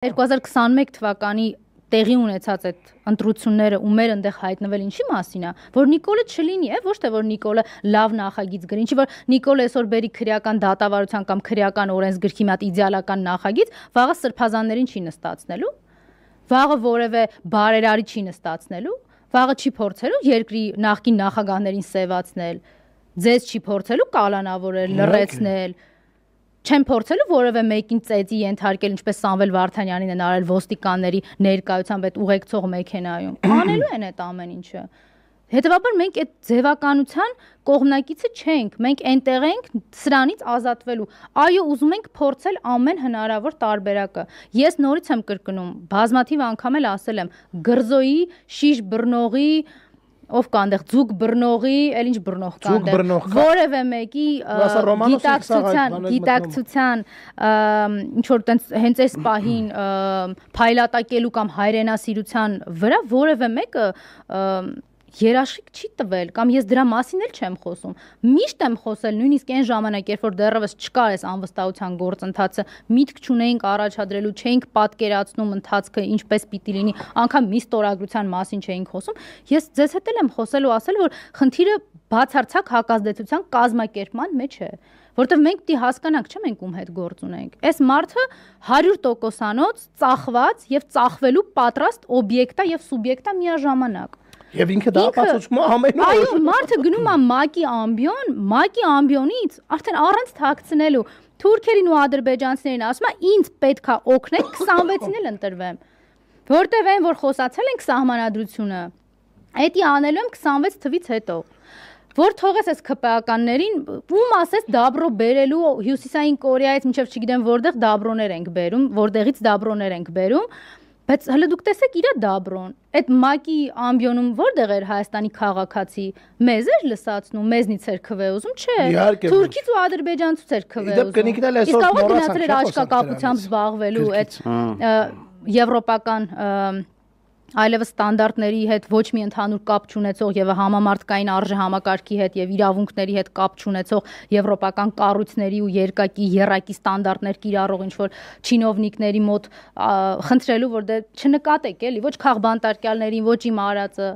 2021 թվականի տեղի ունեցած այդ ընտրությունները ու մեր այնտեղ հայտնվել ինչի մասին է, որ Նիկոլը չլինի, ոչ թե որ Նիկոլը լավ նախագիծ գրի, ինչի որ Նիկոլը այսօր բերի քրեական դատավարության կամ քրեական օրենսգրքի մի հատ իդեալական նախագիծ, վաղը սրբազաններին չի նստացնելու, վաղը որևէ բարերարի չի նստացնելու, վաղը չի փորձելու երկրի նախկին նախագահներին սևացնել, ձեզ չի փորձելու կալանավորել, լռեցնել, չեն փորձելու որևէ մեկին ծեծի ենթարկել, ինչպես Սամվել Վարդանյանին են արել ոստիկանների ներկայությամբ այդ ուղեկցող մեքենայում։ Անելու են այդ ամեն ինչը։ Հետևաբար մենք այդ ձևականության կողմնակիցը չենք, մենք այնտեղ ենք սրանից ազատվելու։ Այո, ուզում ենք փորձել ամեն հնարավոր տարբերակը։ Ես նորից եմ կրկնում, բազմաթիվ անգամ էլ ասել եմ, գրզոյի, շիշ բռնողի, ով կա այնտեղ ձուկ բռնողի, էլ ինչ բռնող կա այնտեղ, որևէ մեկի գիտակցության ինչ որ տենց հենց այս պահին փայլատակելու կամ հայրենասիրության վրա որևէ մեկը երաշխիք չի տվել կամ ես դրա մասին էլ չեմ խոսում։ Միշտ եմ խոսել նույնիսկ այն ժամանակ, երբ որ դեռևս չկար այս անվստահության գործընթացը, միտք չունեինք առաջադրելու, չէինք պատկերացնում ընթացքը ինչպես պիտի լինի, անգամ մի ստորագրության մասին չէինք խոսում։ Ես ձեզ հետ էլ եմ խոսել ու ասել, որ խնդիրը բացարձակ հակազդեցության կազմակերպման մեջ է, որտեղ մենք պիտի հասկանանք, չէ՞ մենք ում հետ գործ ունենք։ Այս մարդը 100%-անոց ծախված եւ ծախվելու պատրաստ օբյեկտ է եւ սուբյեկտ է միաժամանակ։ Եվ ինքը դա ապացուցում է ամեն օր։ Այո, մարդը գնում է ՄԱԿ-ի ամբիոն, ՄԱԿ-ի ամբիոնից արդեն առանց թաքցնելու թուրքերին ու ադրբեջանցիներին ասում է ինձ պետք է օգնեք 26-ին էլ ընտրվեմ։ Որտեւ այն որ խոսացել ենք սահմանադրությունը, էդի անելու եմ 26 թվից հետո։ Որ թողես այս ԿՊԱ-ականներին, ում ասես դաբրո բերելու Հյուսիսային Կորեայից մինչև չգիտեմ որտեղ դաբրոներ ենք բերում, որտեղից դաբրոներ ենք բերում, բայց հələ դուք տեսեք իրա դաբրոն, այդ ՄԱԿ-ի ամբիոնում որտեղ էր Հայաստանի քաղաքացի, մեզ էր լսացնում, մեզնից էր քվեուզում, չէ, թուրքից ու ադրբեջանցուց էր քվեուզում։ Իսկ կարող եք գնացել էր աչքակապությամբ զբաղվելու այդ եվրոպական այլևս ստանդարտների հետ ոչ մի ընդհանուր կապ չունեցող եւ համամարտկային արժե համակարգի հետ եւ իրավունքների հետ կապ չունեցող եվրոպական կառույցների ու երկակի եռակի ստանդարտներ կիրառող ինչ որ չինովնիկների մոտ խնդրելու որ դե չնկատեք էլի ոչ քաղբանտարկյալներին ոչ իմ արածը